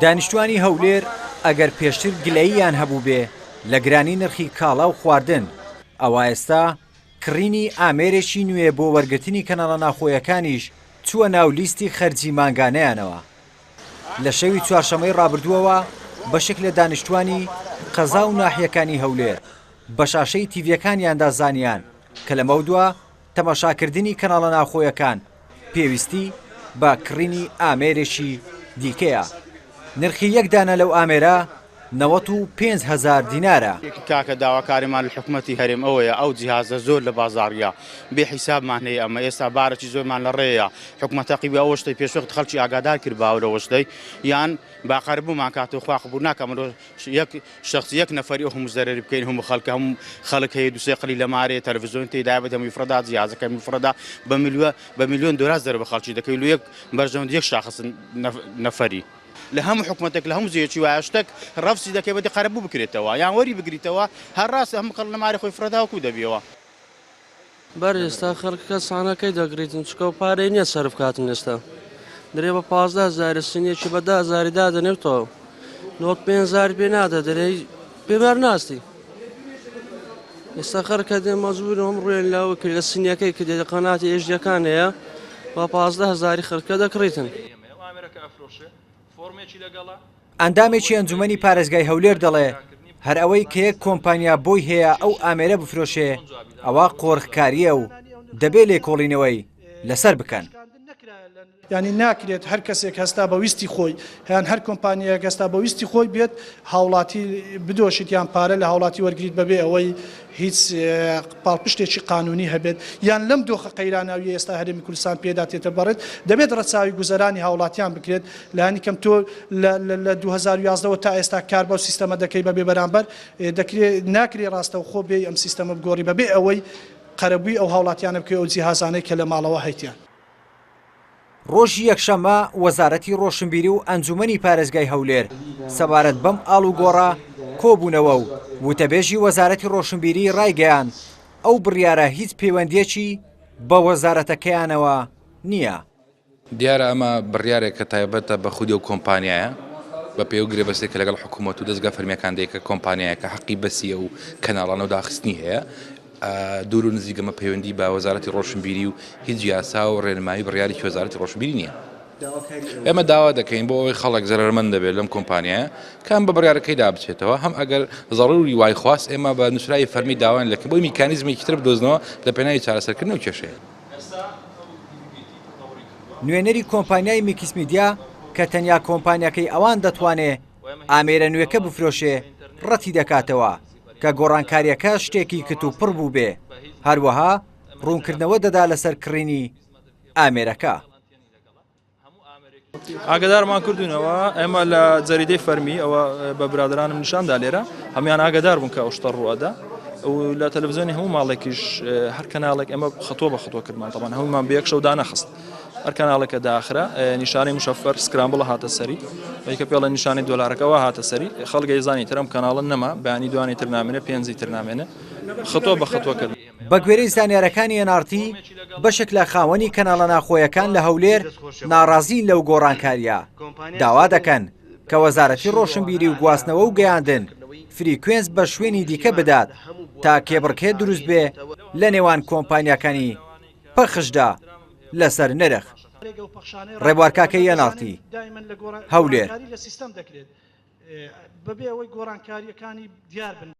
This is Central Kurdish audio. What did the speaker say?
دانیشتوانی هەولێر ئەگەر پێشتر گلەییان هەبوو بێ لە گرانی نرخی کاڵا و خواردن، ئەوە ئێستا کڕینی ئامێرێکی نوێ بۆ وەرگرتنی کەناڵە ناوخۆیەکانیش چووە ناو لیستی خەرجی مانگانەیانەوە. لە شەوی چوارشەمەی ڕابردووەوە بەشێک لە دانیشتوانی قەزا و ناحیەکانی هەولێر بە شاشەی تیڤیەکانیاندا زانیان کە لەمە دووە تەماشاکردنی کەناڵە ناوخۆیەکان پێویستی بە کڕینی ئامێرێکی دیکەیە. نرخی یەک دانە لەو ئامێرە 95,000 دینارە. کاکە داواکاریمان لە حکوومەتی هەرێم ئەوەیە ئەو جیهازە زۆر لە بازاڕیا بێ حیسابمان هەیە، ئەمە ئێستا بارەکی زۆرمان لە ڕێیە. حکوومەتەقیبی ئەوە شتەی پێشوەخت خەڵکی ئاگادار کرد باوەرەوە شتەی یان باقەربوومان کاتەوە خوا قبول ناکەم شخص یەک نەفەری ئەو هەموو زەرەری بکەین هەموو خەڵک هەموو خەڵک هەیە دووسێ قەلی لە مارێ تەلەڤیزیۆن تێدا بێت هەمووی فڕەدا جیهازەکە فڕەدا بە میلیۆن دۆلار زەرە بە خەڵکی دەکەی لە یەک بەرژەوەند یەک شاخص نەفەری لە هەموو حکوومەتێک لە هەموو زیەکی وایە شتێک ڕەفسی دەکەی بەدی قەرەبوو بکرێتەوە یان وەری بگریتەوە هەر ڕاست هەموو قەڵ لە مارێ خۆی فرەداوەکو دەبیەوە. بەر ئێستا خەڵکەکە سانەکەی دەگریتن چکە و پارەی نییە سەرف کاتن ئێستا دەرێ بە 15,000 سنیەکی بە 10,000 دادەنێتەوە 95,000 پێ نادە دەرێ پێبار ناستی. ئێستا خەرکە دێ مەزبوور ئەم ڕوێن لاوە کرد لە سنیەکەی کە دێ قەناتی ئێژدەکان هەیە بە 15,000 خەرکە دەکڕیتن. ئەندامێکی ئەنجومەنی پارێزگای هەولێر دەڵێ هەر ئەوەی کە یەک کۆمپانیا بۆی هەیە ئەو ئامێرە بفرۆشێ ئەوە قۆڕخکاریە و دەبێت لێکۆڵینەوەی لەسەر بکەن. یعنی ناکرێت هەر کەسێک هەستا بە ویستی خۆی هیان هەر کۆمپانیایەک هەستا بە ویستی خۆی بێت هاوڵاتی بدۆشیت یان پارە لە هاوڵاتی وەرگریت بەبێ ئەوەی هیچ پاڵپشتێکی قانونی هەبێت یان لەم دۆخە قەیراناوی ئێستا هەرێمی کوردستان پێدا تێتە بەڕێت دەبێت ڕەچاوی گوزەرانی هاوڵاتیان بکرێت لە هەنی کەم تۆ لە 2011 تا ئێستا کار بەو سیستەمە دەکەی بەبێ بەرامبەر دەکرێت ناکرێت ڕاستەو خۆ بێ ئەم سیستەمە بگۆڕی بەبێ ئەوەی قەرەبووی ئەو هاوڵاتیانە بکەی ئەو جیهازانەی کە لە ماڵەوە هەیتیان. ڕۆژی یەکشەممە وەزارەتی ڕۆشنبیری و ئەنجومەنی پارێزگای هەولێر سەبارەت بەم ئاڵوگۆڕە کۆبوونەوە و وتەبێژی وەزارەتی ڕۆشنبیری ڕایگەیان ئەو بڕیارە هیچ پەیوەندیەکی بە وەزارەتەکەیانەوە نییە. دیارە ئەمە بڕیارێک کە تایبەتە بە خودی و کۆمپانیایە بە پێ و گرێبەستێک کە لەگەڵ حکوومەت و دەستگا فەرمیەکان دەیەکە کۆمپانیایەکە حەقی بەسیە و کەناڵانە و داخستنی هەیە دوور و نزیگەمە پەیوەندی بە وەزارەتی ڕۆشنبیری و هیچ یاسا و ڕێنمایی بڕیارێکی وەزارەتی ڕۆشنبیری نییە. ئێمە داوا دەکەین بۆ ئەوەی خەڵک زەرمەند دەبێت لەم کۆمپانیایە کام بە بڕیارەکەی دابچێتەوە هەم ئەگەر زەڕوری وای خواست ئێمە بە نووسرای فەرمی داوان لەکەین بۆی میکانیزمێکی تر بدۆزنەوە لە پێناوی چارەسەرکردن و کێشەیە. نوێنەری کۆمپانیای میکس میدیا کە تەنیا کۆمپانیەکەی ئەوان دەتوانێت ئامێرە نوێەکە بفرۆشێ ڕەتی دەکاتەوە کە گۆڕانکاریەکە شتێکی کتوپڕ بوو بێ هەروەها ڕوونکردنەوە دەدا لەسەر کڕینی ئامێرەکە. ئاگدارمان کردوونەوە ئێمە لە جەریدەی فەرمی ئەوە بە برادرانم نیشاندا لێرە هەمان ئاگدار بوون کە ئەو شتە ڕوەدا و لە تەلەڤیزیۆنی هەموو ماڵێکیش هەر کەناڵێک ئەمە خەتۆ بە خەتۆ کردمان تەمان هەمومان بە یەک شەو دانەخست هەر کەناڵێکە داخرا نیشانەی مشەفەر سکرامبڵە هاتە سەری بەیکە پێڵە نیشانەی دۆلارەکەەوە هاتە سەری خەڵگەی زانی ترم کەناڵن نەما بەیانی دوانی تر نامێنە پێنجی تر نامێنە خەتۆ بە خەتۆکرد. بە گوێرەی زانیارەکانی NRT بەشێک لە خاوەنی کەناڵە ناخۆیەکان لە هەولێر ناڕازین لەو گۆڕانکاریە داوا دەکەن کە وەزارەتی ڕۆشنبیری و گواستنەوە و گەیاندن فریکوێنس بە شوێنی دیکە بدات تا کێبڕکێ دروست بێ لە نێوان کۆمپانیەکانی پەخشدا لەسەر نرخ. ڕێبوارکاکەی NRT هەولێر.